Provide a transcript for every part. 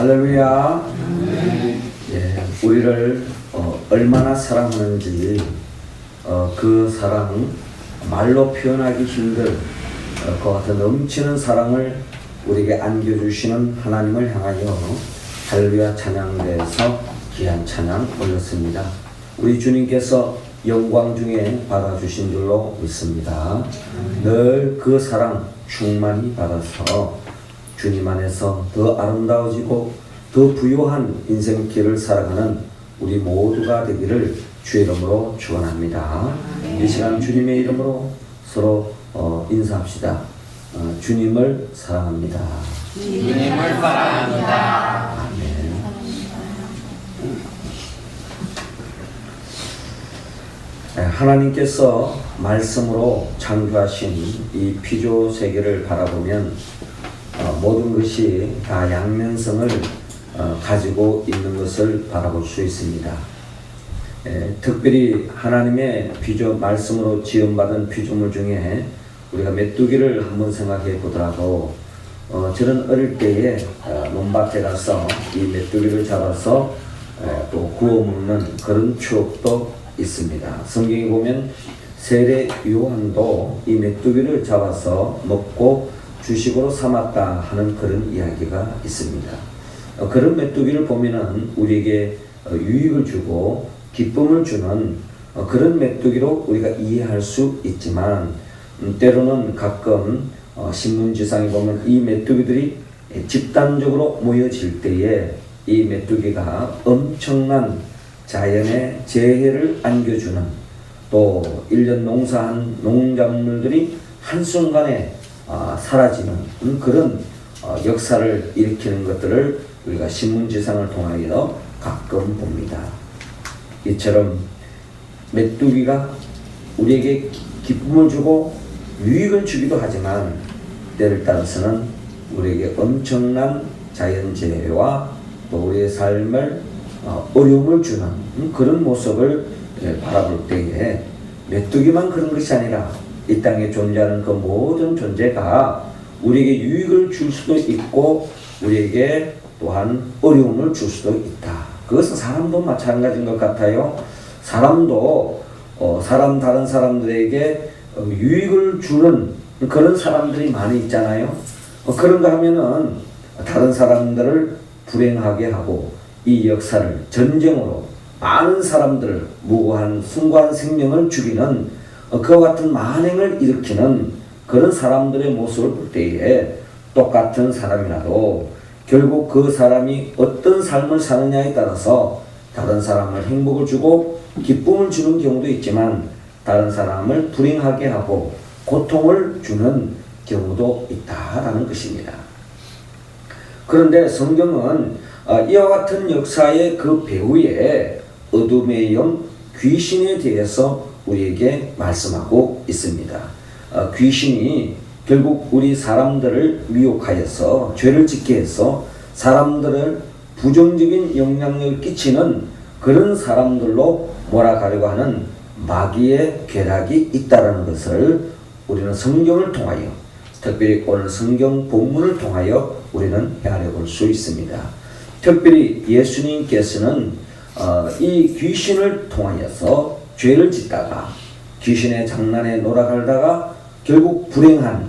할렐루야. 예, 우리를 얼마나 사랑하는지 그 사랑 말로 표현하기 힘들 것 같은 넘치는 사랑을 우리에게 안겨주시는 하나님을 향하여 할렐루야 찬양대에서 귀한 찬양 올렸습니다. 우리 주님께서 영광 중에 받아주신 줄로 믿습니다. 늘 그 사랑 충만히 받아서 주님 안에서 더 아름다워지고 더 부요한 인생길을 살아가는 우리 모두가 되기를 주의 이름으로 축원합니다. 이 시간 주님의 이름으로 서로 인사합시다. 주님을 사랑합니다. 주님을 사랑합니다. 아멘. 하나님께서 말씀으로 창조하신 이 피조 세계를 바라보면 모든 것이 다 양면성을 가지고 있는 것을 바라볼 수 있습니다. 특별히 하나님의 말씀으로 지음받은 피조물 중에 우리가 메뚜기를 한번 생각해 보더라도 저는 어릴 때에 논밭에 가서 이 메뚜기를 잡아서 또 구워 먹는 그런 추억도 있습니다. 성경에 보면 세례 요한도 이 메뚜기를 잡아서 먹고 주식으로 삼았다 하는 그런 이야기가 있습니다. 그런 메뚜기를 보면은 우리에게 유익을 주고 기쁨을 주는 그런 메뚜기로 우리가 이해할 수 있지만 때로는 가끔 신문지상에 보면 이 메뚜기들이 집단적으로 모여질 때에 이 메뚜기가 엄청난 자연의 재해를 안겨주는 또 1년 농사한 농작물들이 한순간에 사라지는 그런 역사를 일으키는 것들을 우리가 신문지상을 통하여 가끔 봅니다. 이처럼 메뚜기가 우리에게 기쁨을 주고 유익을 주기도 하지만 때를 따라서는 우리에게 엄청난 자연재해와 또 우리의 삶을 어려움을 주는 그런 모습을 바라볼 때에 메뚜기만 그런 것이 아니라 이 땅에 존재하는 그 모든 존재가 우리에게 유익을 줄 수도 있고 우리에게 또한 어려움을 줄 수도 있다. 그것은 사람도 마찬가지인 것 같아요. 사람도 다른 사람들에게 유익을 주는 그런 사람들이 많이 있잖아요. 그런가 하면은 다른 사람들을 불행하게 하고 이 역사를 전쟁으로 많은 사람들을 무고한 숭고한 생명을 죽이는 그와 같은 만행을 일으키는 그런 사람들의 모습을 볼 때에 똑같은 사람이라도 결국 그 사람이 어떤 삶을 사느냐에 따라서 다른 사람을 행복을 주고 기쁨을 주는 경우도 있지만 다른 사람을 불행하게 하고 고통을 주는 경우도 있다라는 것입니다. 그런데 성경은 이와 같은 역사의 그 배후에 어둠의 영 귀신에 대해서 우리에게 말씀하고 있습니다. 귀신이 결국 우리 사람들을 미혹하여서 죄를 짓게 해서 사람들을 부정적인 영향력을 끼치는 그런 사람들로 몰아가려고 하는 마귀의 괴락이 있다는 것을 우리는 성경을 통하여 특별히 오늘 성경 본문을 통하여 우리는 헤아려 볼 수 있습니다. 특별히 예수님께서는 이 귀신을 통하여서 죄를 짓다가 귀신의 장난에 놀아가다가 결국 불행한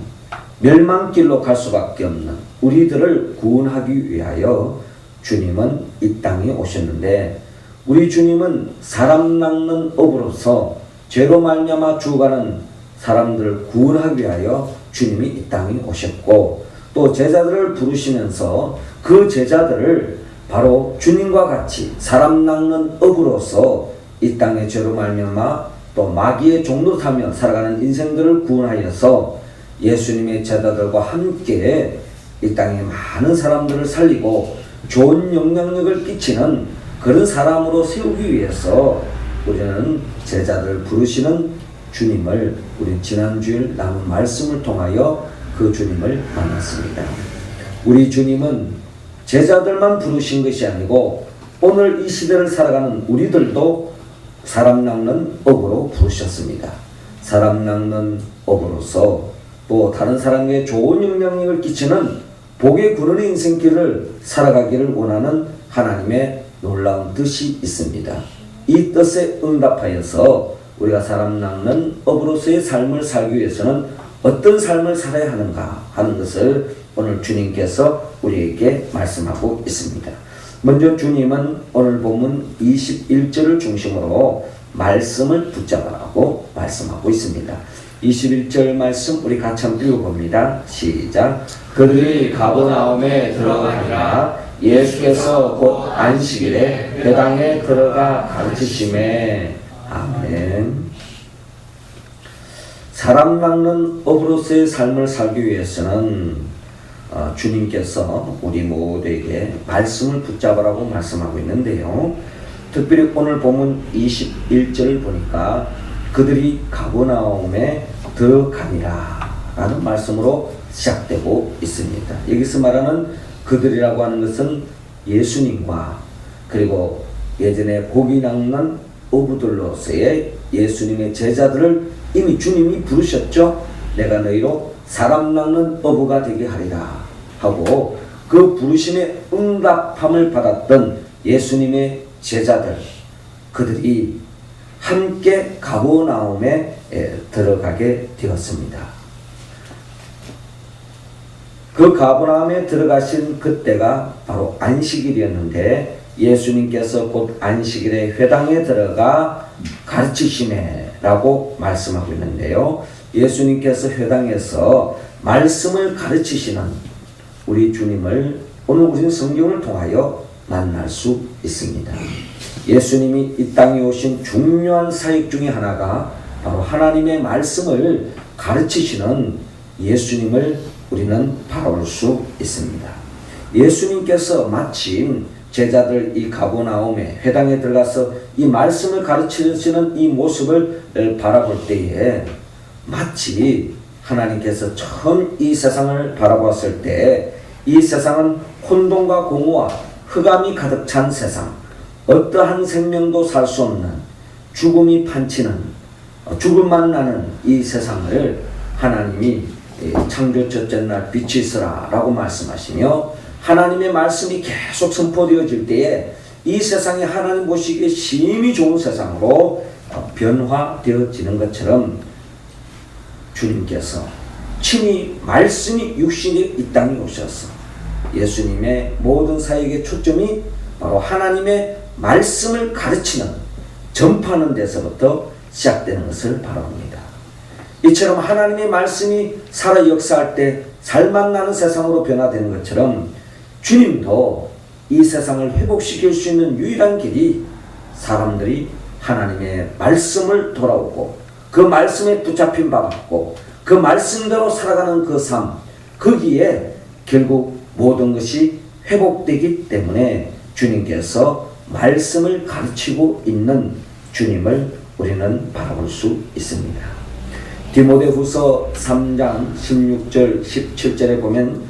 멸망길로 갈 수밖에 없는 우리들을 구원하기 위하여 주님은 이 땅에 오셨는데 우리 주님은 사람 낚는 업으로서 죄로 말미암아 죽어가는 사람들을 구원하기 위하여 주님이 이 땅에 오셨고 또 제자들을 부르시면서 그 제자들을 바로 주님과 같이 사람 낚는 업으로서 이 땅의 죄로 말미암아 또 마귀의 종노릇하며 살아가는 인생들을 구원하여서 예수님의 제자들과 함께 이 땅에 많은 사람들을 살리고 좋은 영향력을 끼치는 그런 사람으로 세우기 위해서 우리는 제자들을 부르시는 주님을 우리 지난주일 나눈 말씀을 통하여 그 주님을 만났습니다. 우리 주님은 제자들만 부르신 것이 아니고 오늘 이 시대를 살아가는 우리들도 사람 낚는 업으로 부르셨습니다. 사람 낚는 업으로서 또 다른 사람에게 좋은 영향력을 끼치는 복의 근원의 인생길을 살아가기를 원하는 하나님의 놀라운 뜻이 있습니다. 이 뜻에 응답하여서 우리가 사람 낚는 업으로서의 삶을 살기 위해서는 어떤 삶을 살아야 하는가 하는 것을 오늘 주님께서 우리에게 말씀하고 있습니다. 먼저 주님은 오늘 본문 21절을 중심으로 말씀을 붙잡으라고 말씀하고 있습니다. 21절 말씀 우리 같이 한번 읽어봅니다. 시작. 그들이 가버나움에 들어가니라. 예수께서 곧 안식일에 회당에 들어가 가르치심에. 아멘. 사람 낚는 업으로서의 삶을 살기 위해서는 주님께서 우리 모두에게 말씀을 붙잡으라고 말씀하고 있는데요. 특별히 오늘 본문 21절을 보니까 그들이 가버나움에 들어가니라 라는 말씀으로 시작되고 있습니다. 여기서 말하는 그들이라고 하는 것은 예수님과 그리고 예전에 고기 낚는 어부들로서의 예수님의 제자들을 이미 주님이 부르셨죠. 내가 너희로 사람 낚는 어부가 되게 하리라 하고 그 부르심에 응답함을 받았던 예수님의 제자들, 그들이 함께 가버나움에 들어가게 되었습니다. 그 가버나움에 들어가신 그때가 바로 안식일이었는데 예수님께서 곧 안식일에 회당에 들어가 가르치시네 라고 말씀하고 있는데요. 예수님께서 회당에서 말씀을 가르치시는 우리 주님을 오늘 우리는 성경을 통하여 만날 수 있습니다. 예수님이 이 땅에 오신 중요한 사역 중에 하나가 바로 하나님의 말씀을 가르치시는 예수님을 우리는 바라볼 수 있습니다. 예수님께서 마침 제자들 이 가버나움에 회당에 들어가서 이 말씀을 가르치시는 이 모습을 바라볼 때에 마치 하나님께서 처음 이 세상을 바라보았을 때 이 세상은 혼돈과 공허와 흑암이 가득 찬 세상, 어떠한 생명도 살 수 없는 죽음이 판치는 죽음만 나는 이 세상을 하나님이 창조 첫째 날 빛이 있으라 라고 말씀하시며 하나님의 말씀이 계속 선포되어질 때에 이 세상이 하나님 보시기에 심히 좋은 세상으로 변화되어지는 것처럼 주님께서 친히 말씀이 육신이 이 땅에 오셔서 예수님의 모든 사역의 초점이 바로 하나님의 말씀을 가르치는 전파하는 데서부터 시작되는 것을 바랍니다. 이처럼 하나님의 말씀이 살아 역사할 때 살만 나는 세상으로 변화되는 것처럼 주님도 이 세상을 회복시킬 수 있는 유일한 길이 사람들이 하나님의 말씀을 돌아오고 그 말씀에 붙잡힌 바 같고 그 말씀대로 살아가는 그 삶, 거기에 결국 모든 것이 회복되기 때문에 주님께서 말씀을 가르치고 있는 주님을 우리는 바라볼 수 있습니다. 디모데후서 3장 16절 17절에 보면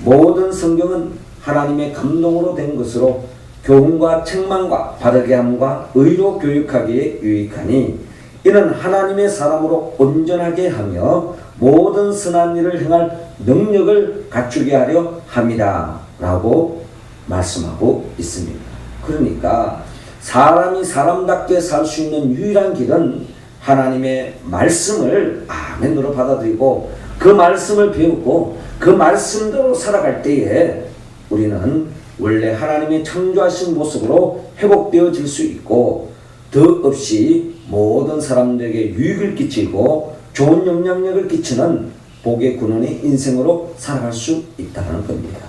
모든 성경은 하나님의 감동으로 된 것으로 교훈과 책망과 바르게 함과 의로 교육하기에 유익하니 이는 하나님의 사람으로 온전하게 하며 모든 선한 일을 행할 능력을 갖추게 하려 함이다 라고 말씀하고 있습니다. 그러니까 사람이 사람답게 살 수 있는 유일한 길은 하나님의 말씀을 아멘으로 받아들이고 그 말씀을 배우고 그 말씀대로 살아갈 때에 우리는 원래 하나님의 창조하신 모습으로 회복되어질 수 있고 더없이 모든 사람들에게 유익을 끼치고 좋은 영향력을 끼치는 복의 근원의 인생으로 살아갈 수 있다는 겁니다.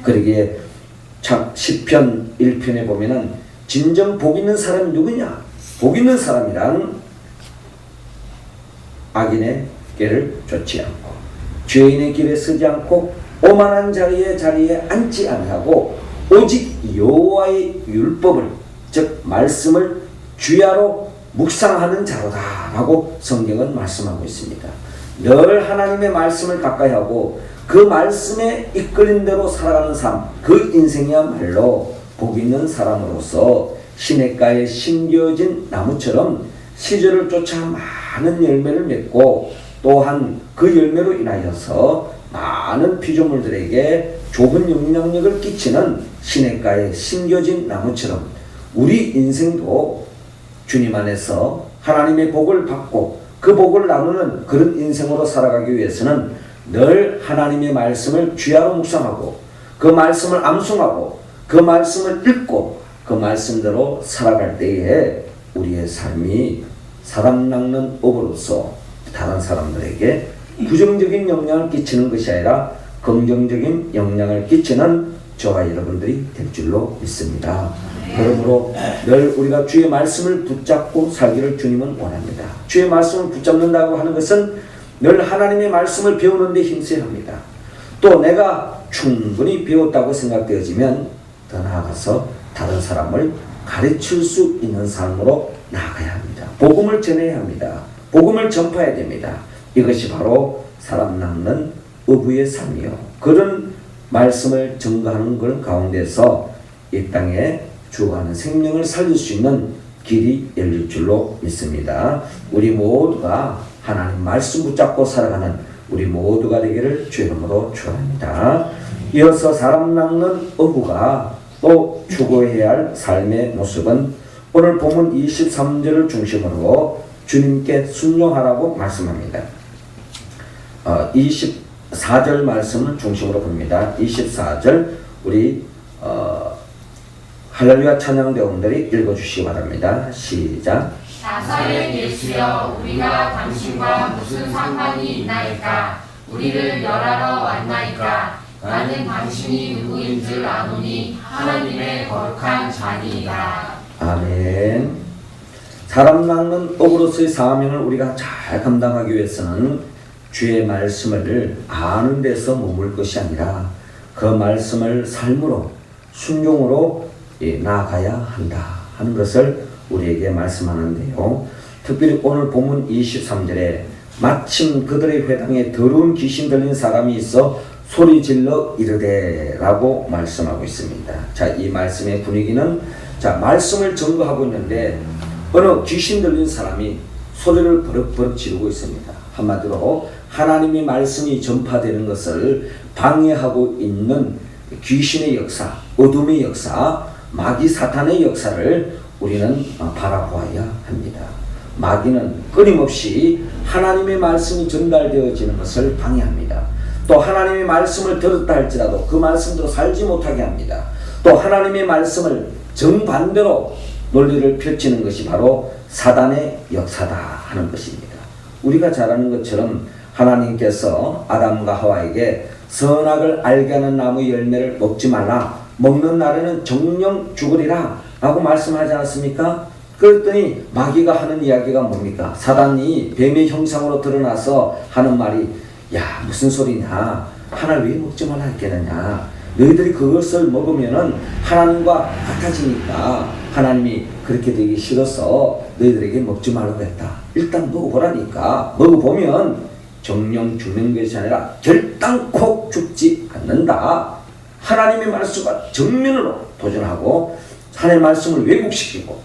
그러기에 시편 1편에 보면은 진정 복 있는 사람이 누구냐? 복 있는 사람이란 악인의 길을 쫓지 않고 죄인의 길에 서지 않고 오만한 자리에 앉지 아니하고 오직 여호와의 율법을 즉 말씀을 주야로 묵상하는 자로다 라고 성경은 말씀하고 있습니다. 늘 하나님의 말씀을 가까이 하고 그 말씀에 이끌린 대로 살아가는 삶, 그 인생이야말로 복 있는 사람으로서 시냇가에 심겨진 나무처럼 시절을 쫓아 많은 열매를 맺고 또한 그 열매로 인하여서 많은 피조물들에게 좁은 영향력을 끼치는 시냇가에 심겨진 나무처럼 우리 인생도 주님 안에서 하나님의 복을 받고 그 복을 나누는 그런 인생으로 살아가기 위해서는 늘 하나님의 말씀을 귀하로 묵상하고 그 말씀을 암송하고 그 말씀을 읽고 그 말씀대로 살아갈 때에 우리의 삶이 사람 낚는 업으로서 다른 사람들에게 부정적인 영향을 끼치는 것이 아니라 긍정적인 영향을 끼치는 저와 여러분들이 될 줄로 믿습니다. 그러므로 늘 우리가 주의 말씀을 붙잡고 살기를 주님은 원합니다. 주의 말씀을 붙잡는다고 하는 것은 늘 하나님의 말씀을 배우는 데 힘써야 합니다. 또 내가 충분히 배웠다고 생각되어지면 더 나아가서 다른 사람을 가르칠 수 있는 삶으로 나아가야 합니다. 복음을 전해야 합니다. 복음을 전파해야 됩니다. 이것이 바로 사람 낚는 어부의 삶이요. 그런 말씀을 전가하는 것 가운데서 이 땅에 죽어가는 생명을 살릴 수 있는 길이 열릴 줄로 믿습니다. 우리 모두가 하나님 말씀 붙잡고 살아가는 우리 모두가 되기를 주의 이름으로 축원합니다. 이어서 사람 낚는 어부가 또 추구해야 할 삶의 모습은 오늘 본문 23절을 중심으로 주님께 순종하라고 말씀합니다. 24절 말씀을 중심으로 봅니다. 24절 우리 할렐루야 찬양대원들이 읽어주시기 바랍니다. 시작. 나사렛 예수여, 우리가 당신과 무슨 상관이 있나이까? 우리를 멸하러 왔나이까? 나는 당신이 누구인 줄 아노니 하나님의 거룩한 자니이다. 아멘. 사람 낚는 업으로서의 사명을 우리가 잘 감당하기 위해서는 주의 말씀을 아는 데서 머물 것이 아니라 그 말씀을 삶으로 순종으로 나아가야 한다 하는 것을 우리에게 말씀하는데요. 특별히 오늘 본문 23절에 마침 그들의 회당에 더러운 귀신 들린 사람이 있어 소리 질러 이르되 라고 말씀하고 있습니다. 자, 이 말씀의 분위기는 말씀을 전거하고 있는데 어느 귀신 들린 사람이 소리를 버럭버럭 지르고 있습니다. 한마디로 하나님의 말씀이 전파되는 것을 방해하고 있는 귀신의 역사, 어둠의 역사, 마귀 사탄의 역사를 우리는 바라보아야 합니다. 마귀는 끊임없이 하나님의 말씀이 전달되어지는 것을 방해합니다. 또 하나님의 말씀을 들었다 할지라도 그 말씀대로 살지 못하게 합니다. 또 하나님의 말씀을 정반대로 논리를 펼치는 것이 바로 사단의 역사다 하는 것입니다. 우리가 잘 아는 것처럼 하나님께서 아담과 하와에게 선악을 알게 하는 나무 열매를 먹지 말라, 먹는 날에는 정령 죽으리라 라고 말씀하지 않았습니까? 그랬더니 마귀가 하는 이야기가 뭡니까? 사단이 뱀의 형상으로 드러나서 하는 말이 야, 무슨 소리냐, 하나님 왜 먹지 말라 했겠느냐, 너희들이 그것을 먹으면은 하나님과 같아지니까 하나님이 그렇게 되기 싫어서 너희들에게 먹지 말라고 했다. 일단 먹어보라니까. 먹어보면 정령 죽는 것이 아니라 결단코 죽지 않는다. 하나님의 말씀과 정면으로 도전하고 하나님의 말씀을 왜곡시키고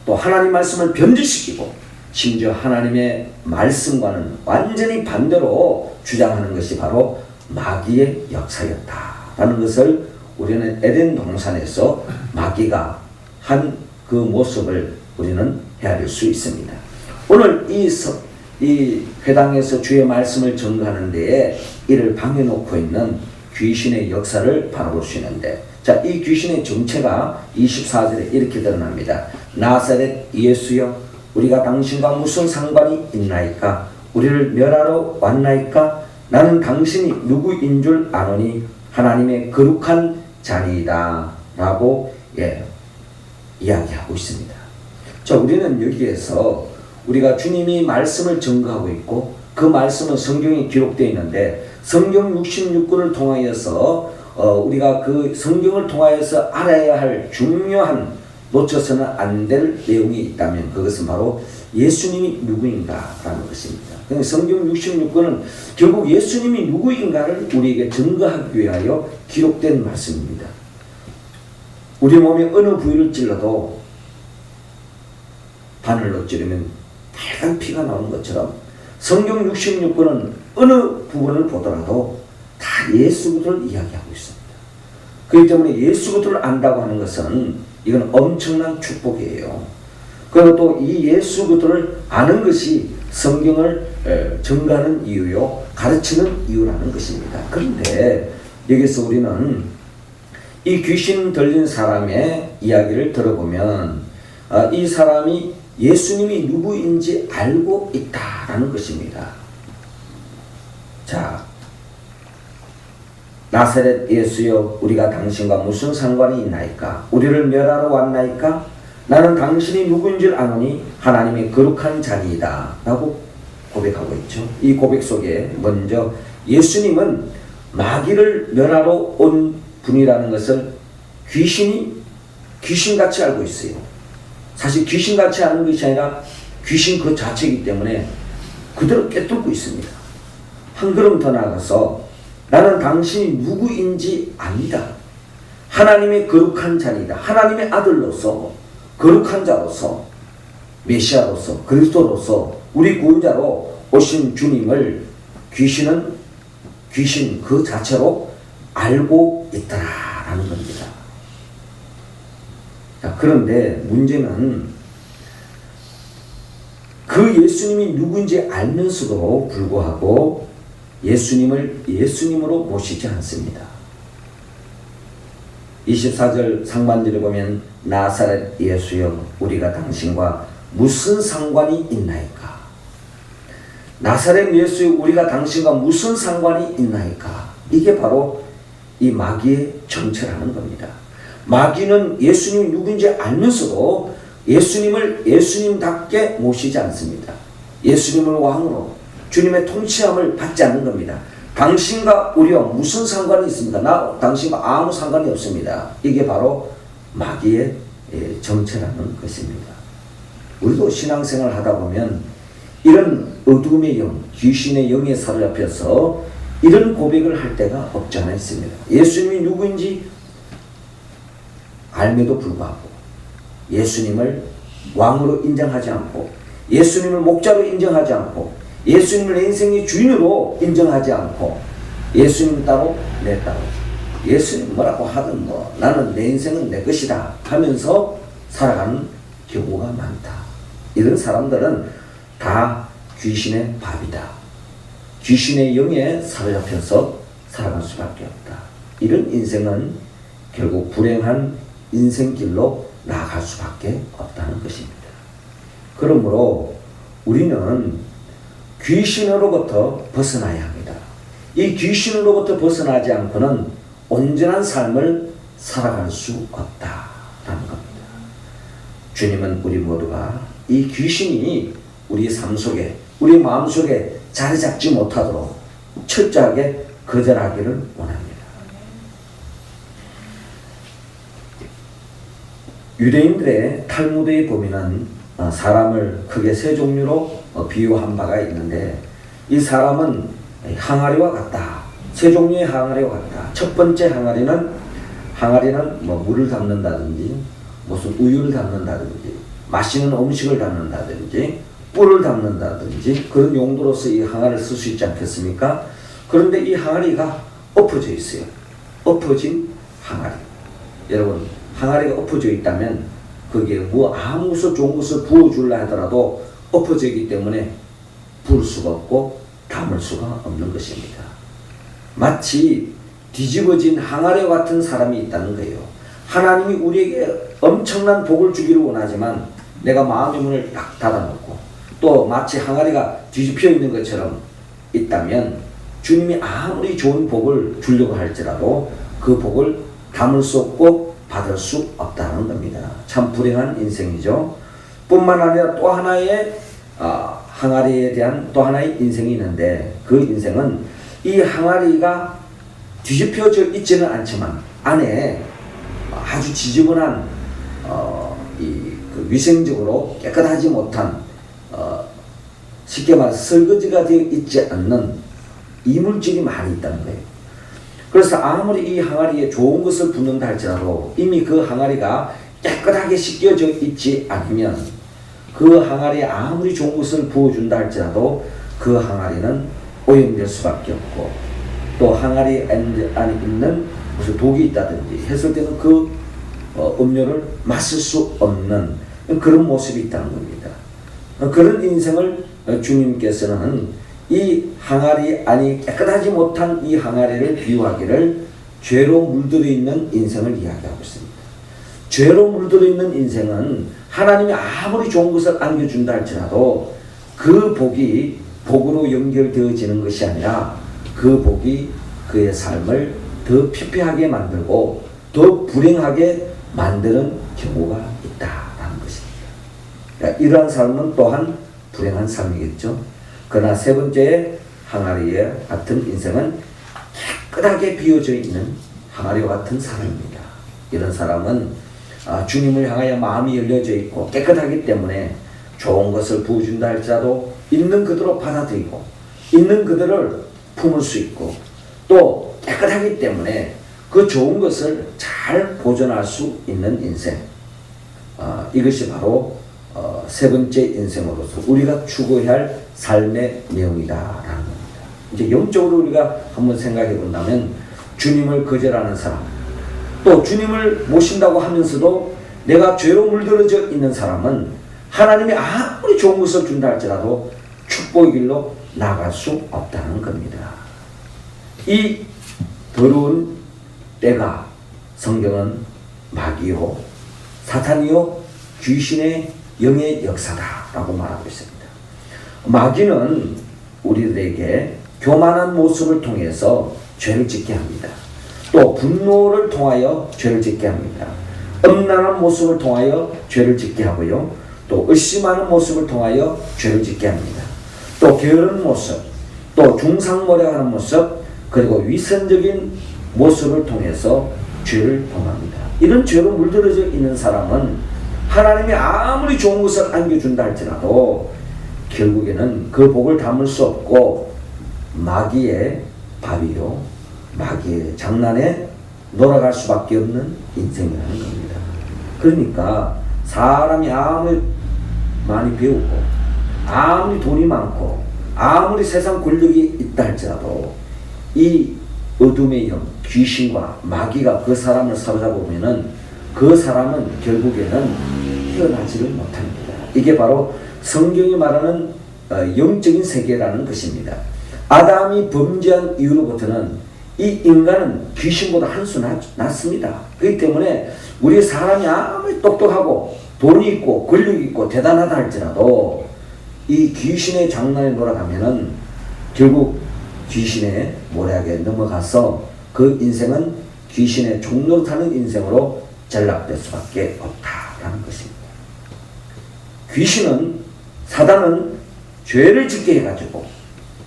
또 하나님의 말씀을 변질시키고 심지어 하나님의 말씀과는 완전히 반대로 주장하는 것이 바로 마귀의 역사였다라는 것을 우리는 에덴 동산에서 마귀가 한 그 모습을 우리는 헤아릴 수 있습니다. 오늘 이 회당에서 주의 말씀을 전가하는 데에 이를 방해놓고 있는 귀신의 역사를 바라볼 수 있는데, 자, 이 귀신의 정체가 24절에 이렇게 드러납니다. 나사렛 예수여, 우리가 당신과 무슨 상관이 있나이까? 우리를 멸하러 왔나이까? 나는 당신이 누구인 줄 아노니 하나님의 거룩한 자니이다 라고 이야기하고 있습니다. 자, 우리는 여기에서 우리가 주님이 말씀을 전가하고 있고 그 말씀은 성경에 기록되어 있는데 성경 66권을 통하여서 우리가 그 성경을 통하여서 알아야 할 중요한 놓쳐서는 안 될 내용이 있다면 그것은 바로 예수님이 누구인가라는 것입니다. 성경 66권은 결국 예수님이 누구인가를 우리에게 증거하기 위하여 기록된 말씀입니다. 우리 몸의 어느 부위를 찔러도 바늘로 찌르면 빨간 피가 나오는 것처럼 성경 66권은 어느 부분을 보더라도 다 예수 그리스도를 이야기하고 있습니다. 그렇기 때문에 예수 그리스도를 안다고 하는 것은 이건 엄청난 축복이에요. 그리고 또 이 예수 그리스도를 아는 것이 성경을 증거하는 이유요, 가르치는 이유라는 것입니다. 그런데 여기서 우리는 이 귀신 들린 사람의 이야기를 들어보면 이 사람이 예수님이 누구인지 알고 있다라는 것입니다. 자, 나사렛 예수여, 우리가 당신과 무슨 상관이 있나이까? 우리를 멸하러 왔나이까? 나는 당신이 누구인 줄 아노니 하나님의 거룩한 자니이다 라고 고백하고 있죠. 이 고백 속에 먼저 예수님은 마귀를 멸하러 온 분이라는 것을 귀신같이 알고 있어요. 사실 귀신같이 아는 것이 아니라 귀신 그 자체이기 때문에 그대로 꿰뚫고 있습니다. 한 걸음 더 나아가서 나는 당신이 누구인지 압니다. 하나님의 거룩한 자니다. 하나님의 아들로서, 거룩한 자로서, 메시아로서, 그리스도로서, 우리 구원자로 오신 주님을 귀신은 귀신 그 자체로 알고 있다라는 겁니다. 자, 그런데 문제는 그 예수님이 누구인지 알면서도 불구하고 예수님을 예수님으로 모시지 않습니다. 24절 상반절을 보면 나사렛 예수여, 우리가 당신과 무슨 상관이 있나이까? 나사렛 예수여, 우리가 당신과 무슨 상관이 있나이까? 이게 바로 이 마귀의 정체라는 겁니다. 마귀는 예수님이 누구인지 알면서도 예수님을 예수님답게 모시지 않습니다. 예수님을 왕으로 주님의 통치함을 받지 않는 겁니다. 당신과 우리와 무슨 상관이 있습니까? 당신과 아무 상관이 없습니다. 이게 바로 마귀의 정체라는 것입니다. 우리도 신앙생활을 하다 보면 이런 어둠의 영, 귀신의 영에 사로잡혀서 이런 고백을 할 때가 없지 않아 있습니다. 예수님이 누구인지 알매도 불구하고 예수님을 왕으로 인정하지 않고 예수님을 목자로 인정하지 않고 예수님을 내 인생의 주인으로 인정하지 않고 예수님 따로 내 따로 예수님 뭐라고 하든 뭐 나는 내 인생은 내 것이다 하면서 살아가는 경우가 많다. 이런 사람들은 다 귀신의 밥이다. 귀신의 영에 사로잡혀서 살아갈 수밖에 없다. 이런 인생은 결국 불행한 인생길로 나아갈 수밖에 없다는 것입니다. 그러므로 우리는 귀신으로부터 벗어나야 합니다. 이 귀신으로부터 벗어나지 않고는 온전한 삶을 살아갈 수 없다라는 겁니다. 주님은 우리 모두가 이 귀신이 우리 삶 속에, 우리 마음 속에 자리 잡지 못하도록 철저하게 거절하기를 원합니다. 유대인들의 탈무드에 보면은 사람을 크게 세 종류로 비유한 바가 있는데, 이 사람은 항아리와 같다. 세 종류의 항아리와 같다. 첫 번째 항아리는 뭐 물을 담는다든지 무슨 우유를 담는다든지 마시는 음식을 담는다든지 뿔을 담는다든지 그런 용도로서 이 항아리를 쓸 수 있지 않겠습니까? 그런데 이 항아리가 엎어져 있어요. 엎어진 항아리. 여러분, 항아리가 엎어져 있다면 거기에 뭐 아무 좋은 것을 부어주려 하더라도 엎어져 있기 때문에 부을 수가 없고 담을 수가 없는 것입니다. 마치 뒤집어진 항아리 같은 사람이 있다는 거예요. 하나님이 우리에게 엄청난 복을 주기를 원하지만 내가 마음의 문을 딱 닫아놓고 또 마치 항아리가 뒤집혀 있는 것처럼 있다면 주님이 아무리 좋은 복을 주려고 할지라도 그 복을 담을 수 없고 받을 수 없다는 겁니다. 참 불행한 인생이죠. 뿐만 아니라 또 하나의 항아리에 대한 또 하나의 인생이 있는데, 그 인생은 이 항아리가 뒤집혀져 있지는 않지만 안에 아주 지저분한 그 위생적으로 깨끗하지 못한 쉽게 말해서 설거지가 되어 있지 않는 이물질이 많이 있다는 거예요. 그래서 아무리 이 항아리에 좋은 것을 붓는다 할지라도 이미 그 항아리가 깨끗하게 씻겨져 있지 않으면 그 항아리에 아무리 좋은 것을 부어준다 할지라도 그 항아리는 오염될 수밖에 없고 또 항아리 안에 있는 무슨 독이 있다든지 했을 때는 그 음료를 마실 수 없는 그런 모습이 있다는 겁니다. 그런 인생을 주님께서는 이 항아리 안이 깨끗하지 못한 이 항아리를 비유하기를 죄로 물들어 있는 인생을 이야기하고 있습니다. 죄로 물들어 있는 인생은 하나님이 아무리 좋은 것을 안겨준다 할지라도 그 복이 복으로 연결되어지는 것이 아니라 그 복이 그의 삶을 더 피폐하게 만들고 더 불행하게 만드는 경우가 있다라는 것입니다. 그러니까 이러한 삶은 또한 불행한 삶이겠죠. 그러나 세 번째 항아리에 같은 인생은 깨끗하게 비워져 있는 항아리와 같은 사람입니다. 이런 사람은 주님을 향하여 마음이 열려져 있고 깨끗하기 때문에 좋은 것을 부어준다 할지라도 있는 그대로 받아들이고 있는 그대를 품을 수 있고 또 깨끗하기 때문에 그 좋은 것을 잘 보존할 수 있는 인생, 이것이 바로 세 번째 인생으로서 우리가 추구해야 할 삶의 내용이다라는 겁니다. 이제 영적으로 우리가 한번 생각해 본다면 주님을 거절하는 사람, 또 주님을 모신다고 하면서도 내가 죄로 물들어져 있는 사람은 하나님이 아무리 좋은 것을 준다 할지라도 축복의 길로 나갈 수 없다는 겁니다. 이 더러운 때가 성경은 마귀요 사탄이요 귀신의 영의 역사다라고 말하고 있습니다. 마귀는 우리들에게 교만한 모습을 통해서 죄를 짓게 합니다. 또 분노를 통하여 죄를 짓게 합니다. 음란한 모습을 통하여 죄를 짓게 하고요. 또 의심하는 모습을 통하여 죄를 짓게 합니다. 또 게으른 모습, 또 중상모략하는 모습, 그리고 위선적인 모습을 통해서 죄를 범합니다. 이런 죄로 물들어져 있는 사람은 하나님이 아무리 좋은 것을 안겨준다 할지라도 결국에는 그 복을 담을 수 없고 마귀의 밥이요 마귀의 장난에 놀아갈 수밖에 없는 인생이라는 겁니다. 그러니까 사람이 아무리 많이 배우고 아무리 돈이 많고 아무리 세상 권력이 있다 할지라도 이 어둠의 영, 귀신과 마귀가 그 사람을 사로잡으면은 그 사람은 결국에는 헤어나지를 못합니다. 이게 바로 성경이 말하는 영적인 세계라는 것입니다. 아담이 범죄한 이후로부터는 이 인간은 귀신보다 한 수 낮습니다. 그렇기 때문에 우리 사람이 아무리 똑똑하고 돈이 있고 권력이 있고 대단하다 할지라도 이 귀신의 장난에 놀아가면은 결국 귀신의 모략에 넘어가서 그 인생은 귀신의 종노릇하는 인생으로 전락될 수밖에 없다라는 것입니다. 귀신은 사단은 죄를 짓게 해가지고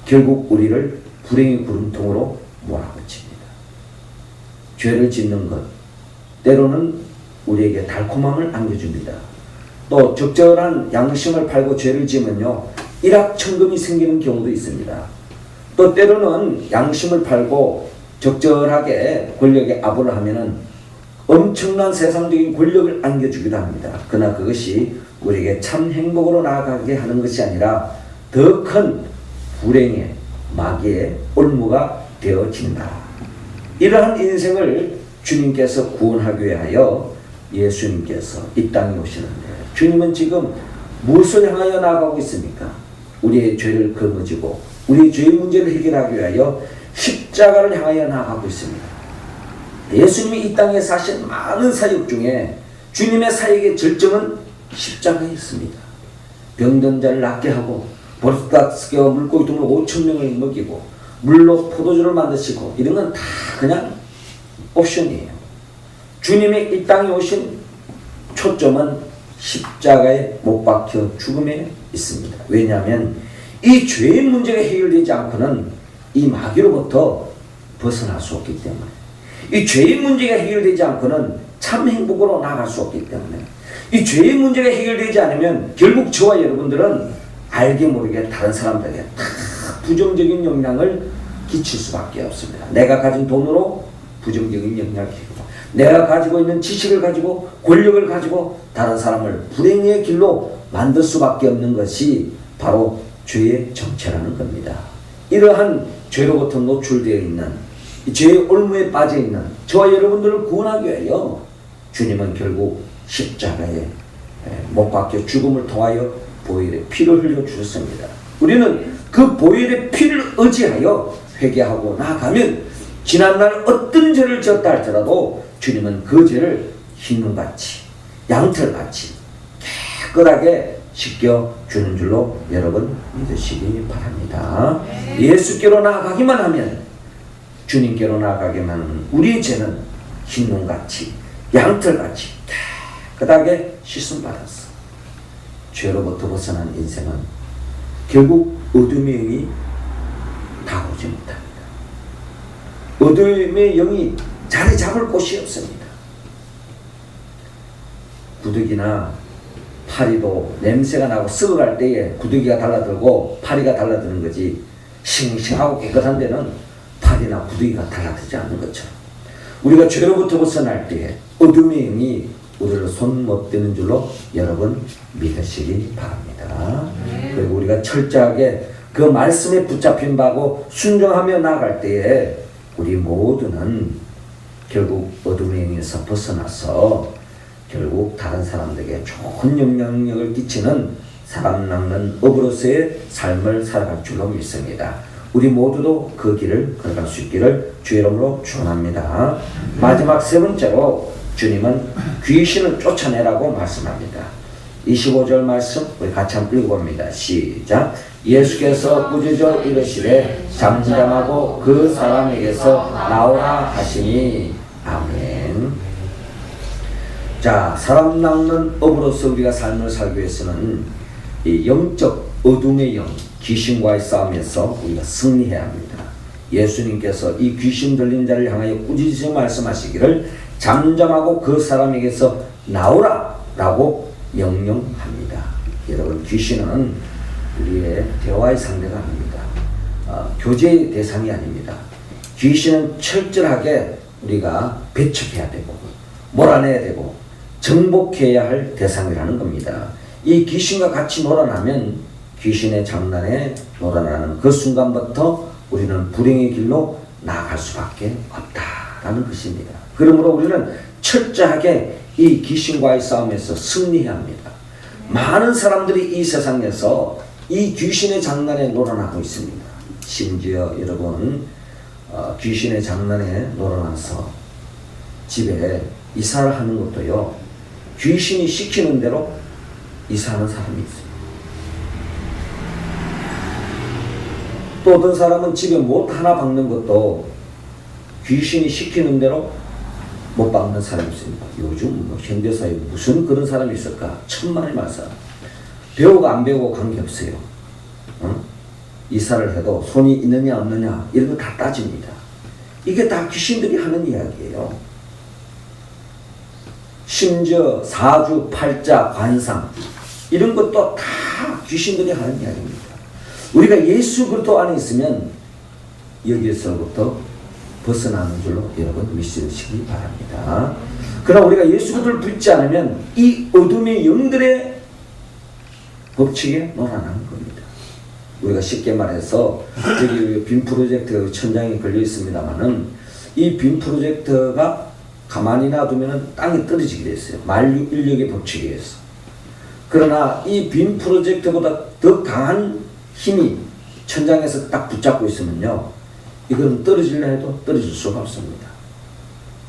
결국 우리를 불행의 구름통으로 몰아붙입니다. 죄를 짓는 것 때로는 우리에게 달콤함을 안겨줍니다. 또 적절한 양심을 팔고 죄를 지으면요 일확천금이 생기는 경우도 있습니다. 또 때로는 양심을 팔고 적절하게 권력에 아부를 하면은 엄청난 세상적인 권력을 안겨주기도 합니다. 그러나 그것이 우리에게 참 행복으로 나아가게 하는 것이 아니라 더 큰 불행의 마귀의 올무가 되어진다. 이러한 인생을 주님께서 구원하기 위하여 예수님께서 이 땅에 오시는데 주님은 지금 무엇을 향하여 나아가고 있습니까? 우리의 죄를 거머쥐고 우리의 죄의 문제를 해결하기 위하여 십자가를 향하여 나아가고 있습니다. 예수님이 이 땅에 사신 많은 사역 중에 주님의 사역의 절정은 십자가에 있습니다. 병든 자를 낫게 하고 보르스가스와 물고기 동물 5,000명을 먹이고 물로 포도주를 만드시고 이런 건 다 그냥 옵션이에요. 주님이 이 땅에 오신 초점은 십자가에 못 박혀 죽음에 있습니다. 왜냐하면 이 죄의 문제가 해결되지 않고는 이 마귀로부터 벗어날 수 없기 때문에 이 죄의 문제가 해결되지 않고는 참 행복으로 나아갈 수 없기 때문에 이 죄의 문제가 해결되지 않으면 결국 저와 여러분들은 알게 모르게 다른 사람들에게 다 부정적인 영향을 끼칠 수밖에 없습니다. 내가 가진 돈으로 부정적인 영향을 끼치고 내가 가지고 있는 지식을 가지고 권력을 가지고 다른 사람을 불행의 길로 만들 수밖에 없는 것이 바로 죄의 정체라는 겁니다. 이러한 죄로부터 노출되어 있는 이 죄의 올무에 빠져있는 저와 여러분들을 구원하기 위하여 주님은 결국 십자가에 못 박혀 죽음을 통하여 보혈의 피를 흘려 주셨습니다. 우리는 그 보혈의 피를 의지하여 회개하고 나아가면 지난날 어떤 죄를 지었다 할지라도 주님은 그 죄를 흰눈같이 양털같이 깨끗하게 씻겨주는 줄로 여러분 믿으시기 바랍니다. 예수께로 나아가기만 하면, 주님께로 나아가기만 하면 우리의 죄는 흰눈같이 양털같이 깨끗하게 씻음받았어. 죄로부터 벗어난 인생은 결국 어둠의 영이 다오지 못합니다. 어둠의 영이 자리 잡을 곳이 없습니다. 구더기나 파리도 냄새가 나고 썩어갈 때에 구더기가 달라들고 파리가 달라드는 거지, 싱싱하고 깨끗한 데는 파리나 구더기가 달라들지 않는 것처럼 우리가 죄로부터 벗어날 때에 어둠의 영이 우리를 손 못 대는 줄로 여러분 믿으시기 바랍니다. 그리고 우리가 철저하게 그 말씀에 붙잡힌 바고 순종하며 나아갈 때에 우리 모두는 결국 어둠의 영에서 벗어나서 결국 다른 사람들에게 좋은 영향력을 끼치는 사람 낚는 업으로서의 삶을 살아갈 줄로 믿습니다. 우리 모두도 그 길을 걸어갈 수 있기를 주의 이름으로 축원합니다. 마지막 세 번째로 주님은 귀신을 쫓아내라고 말씀합니다. 25절 말씀 우리 같이 한번 읽어봅니다. 시작. 예수께서 꾸짖어 이르시되 잠잠하고 그 사람에게서 나오라 하시니. 아멘. 자, 사람 낚는 업으로서 우리가 삶을 살기 위해서는 이 영적 어둠의 영, 귀신과의 싸움에서 우리가 승리해야 합니다. 예수님께서 이 귀신 들린 자를 향하여 꾸짖으시며 말씀하시기를 잠잠하고 그 사람에게서 나오라 라고 명령합니다. 여러분, 귀신은 우리의 대화의 상대가 아닙니다. 교제의 대상이 아닙니다. 귀신은 철저하게 우리가 배척해야 되고 몰아내야 되고 정복해야 할 대상이라는 겁니다. 이 귀신과 같이 놀아나면 귀신의 장난에 놀아나는 그 순간부터 우리는 불행의 길로 나아갈 수밖에 없다라는 것입니다. 그러므로 우리는 철저하게 이 귀신과의 싸움에서 승리해야 합니다. 많은 사람들이 이 세상에서 이 귀신의 장난에 놀아나고 있습니다. 심지어 여러분, 귀신의 장난에 놀아나서 집에 이사를 하는 것도요, 귀신이 시키는 대로 이사하는 사람이 있어요. 또 어떤 사람은 집에 못 하나 박는 것도 귀신이 시키는 대로 못 박는 사람이 있습니다. 요즘 현대사회에 무슨 그런 사람이 있을까? 천만의 말씀. 배우고 안 배우고 관계없어요. 이사를 해도 손이 있느냐 없느냐 이런 거 다 따집니다. 이게 다 귀신들이 하는 이야기예요. 심지어 사주, 팔자, 관상 이런 것도 다 귀신들이 하는 이야기입니다. 우리가 예수 그리스도 안에 있으면 여기에서부터 벗어나는 줄로 여러분 믿으시기 바랍니다. 그러나 우리가 예수 그리스도를 붙지 않으면 이 어둠의 영들의 법칙에 놀아나는 겁니다. 우리가 쉽게 말해서 여기 빔 프로젝트 천장에 걸려 있습니다만은 이 빔 프로젝트가 가만히 놔두면 땅에 떨어지게 됐어요. 만류 인력의 법칙에 의해서. 그러나 이 빔 프로젝트보다 더 강한 힘이 천장에서 딱 붙잡고 있으면요, 이건 떨어지려 해도 떨어질 수가 없습니다.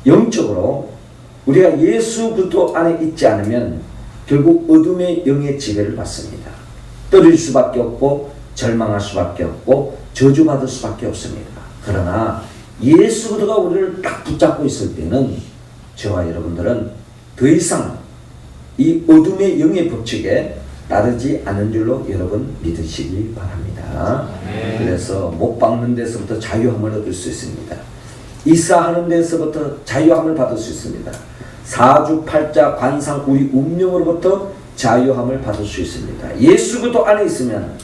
영적으로 우리가 예수 그리스도 안에 있지 않으면 결국 어둠의 영의 지배를 받습니다. 떨어질 수밖에 없고 절망할 수밖에 없고 저주받을 수밖에 없습니다. 그러나 예수 그리스도가 우리를 딱 붙잡고 있을 때는 저와 여러분들은 더 이상 이 어둠의 영의 법칙에 따르지 않는 줄로 여러분 믿으시기 바랍니다. 그래서 못 박는 데서부터 자유함을 얻을 수 있습니다. 이사하는 데서부터 자유함을 받을 수 있습니다. 사주, 팔자, 관상, 우리 운명으로부터 자유함을 받을 수 있습니다. 예수 그리스도 안에 있으면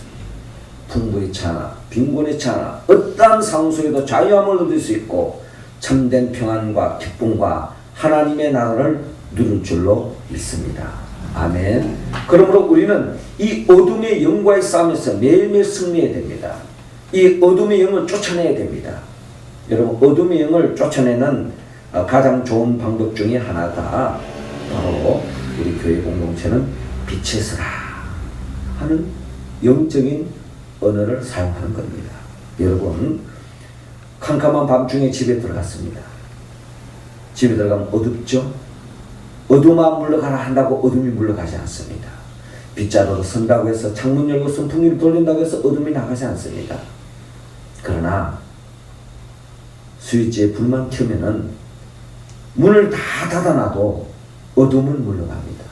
풍부의 차나 빈곤의 차나 어떠한 상황 속에도 자유함을 얻을 수 있고 참된 평안과 기쁨과 하나님의 나라를 누릴 줄로 믿습니다. 아멘. 그러므로 우리는 이 어둠의 영과의 싸움에서 매일매일 승리해야 됩니다. 이 어둠의 영을 쫓아내야 됩니다. 여러분 어둠의 영을 쫓아내는 가장 좋은 방법 중에 하나가 바로 우리 교회 공동체는 빛의 서라 하는 영적인 언어를 사용하는 겁니다. 여러분 캄캄한 밤중에 집에 들어갔습니다. 집에 들어가면 어둡죠? 어둠아 물러가라 한다고 어둠이 물러가지 않습니다. 빗자루로 선다고 해서 창문 열고 선풍기를 돌린다고 해서 어둠이 나가지 않습니다. 그러나 스위치에 불만 켜면은 문을 다 닫아놔도 어둠은 물러갑니다.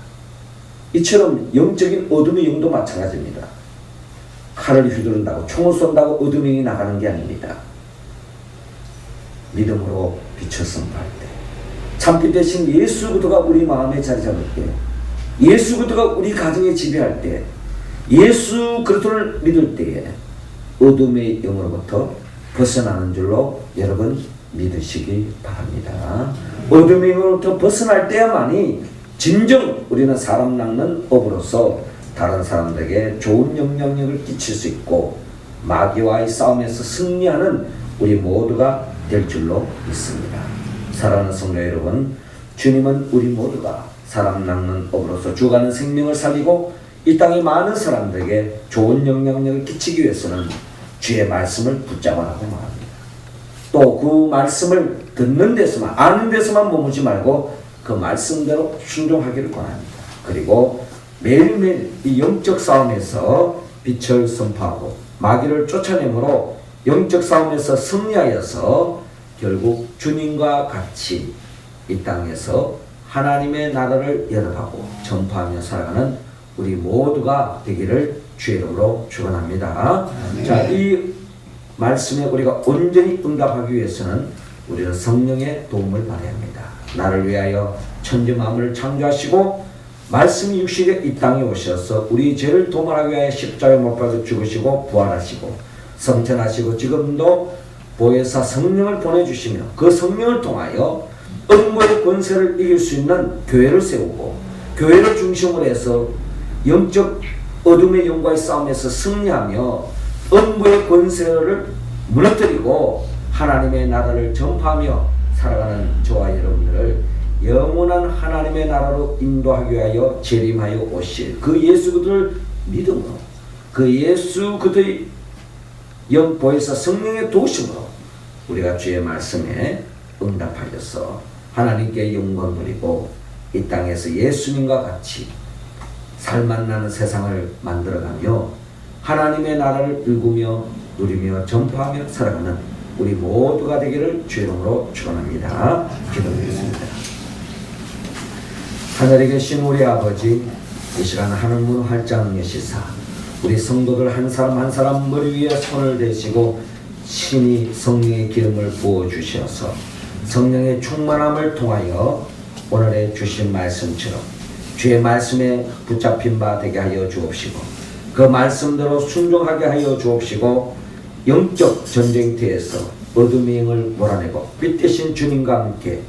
이처럼 영적인 어둠의 영도 마찬가지입니다. 칼을 휘두른다고 총을 쏜다고 어둠의 영이 나가는 게 아닙니다. 믿음으로 빛을 선포할 때 참빛 대신 예수 그리스도가 우리 마음에 자리 잡을 때, 예수 그리스도가 우리 가정에 지배할 때, 예수 그리스도를 믿을 때에 어둠의 영으로부터 벗어나는 줄로 여러분 믿으시기 바랍니다. 어둠의 영으로부터 벗어날 때야만이 진정 우리는 사람 낚는 업으로서 다른 사람들에게 좋은 영향력을 끼칠 수 있고 마귀와의 싸움에서 승리하는 우리 모두가 될 줄로 믿습니다. 사랑하는 성도 여러분, 주님은 우리 모두가 사람 낚는 업으로서 죽어가는 생명을 살리고 이 땅의 많은 사람들에게 좋은 영향력을 끼치기 위해서는 주의 말씀을 붙잡아라고 말합니다. 또 그 말씀을 듣는 데서만, 아는 데서만 머무지 말고 그 말씀대로 순종하기를 권합니다. 그리고 매일매일 이 영적 싸움에서 빛을 선포하고 마귀를 쫓아내므로 영적 싸움에서 승리하여서 결국 주님과 같이 이 땅에서 하나님의 나라를 열어가고 전파하며 살아가는 우리 모두가 되기를 주의 이름으로 축원합니다. 자, 이 말씀에 우리가 온전히 응답하기 위해서는 우리는 성령의 도움을 받아야 합니다. 나를 위하여 천지 만물을 창조하시고 말씀이 육신에 이 땅에 오셔서 우리 죄를 도말하기 위하여 십자가에 못 박아 죽으시고 부활하시고 성천하시고 지금도 보혜사 성령을 보내주시며 그 성령을 통하여 음모의 권세를 이길 수 있는 교회를 세우고 교회를 중심으로 해서 영적 어둠의 영과의 싸움에서 승리하며 음모의 권세를 무너뜨리고 하나님의 나라를 전파하며 살아가는 저와 여러분들을 영원한 하나님의 나라로 인도하기 위하여 재림하여 오실 그 예수 그들을 믿음으로 그 예수 그들의 영보혜사 성령의 도심으로 우리가 주의 말씀에 응답하여서 하나님께 영광 돌리고 이 땅에서 예수님과 같이 살맛나는 세상을 만들어가며 하나님의 나라를 일구며 누리며 전파하며 살아가는 우리 모두가 되기를 주의 이름으로 축원합니다. 기도드리겠습니다. 하늘에 계신 우리 아버지, 이 시간 하늘문 활짝 여시사 우리 성도들 한 사람 한 사람 머리 위에 손을 대시고 신이 성령의 기름을 부어주셔서 성령의 충만함을 통하여 오늘의 주신 말씀처럼 주의 말씀에 붙잡힌 바 되게 하여 주옵시고 그 말씀대로 순종하게 하여 주옵시고 영적 전쟁터에서 어둠의 영을 몰아내고 빛 대신 주님과 함께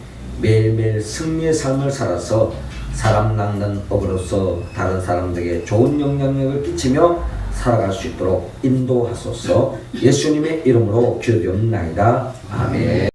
매일매일 승리의 삶을 살아서 사람 낚는 법으로서 다른 사람들에게 좋은 영향력을 끼치며 살아갈 수 있도록 인도하소서. 예수님의 이름으로 기도드립니다. 아멘.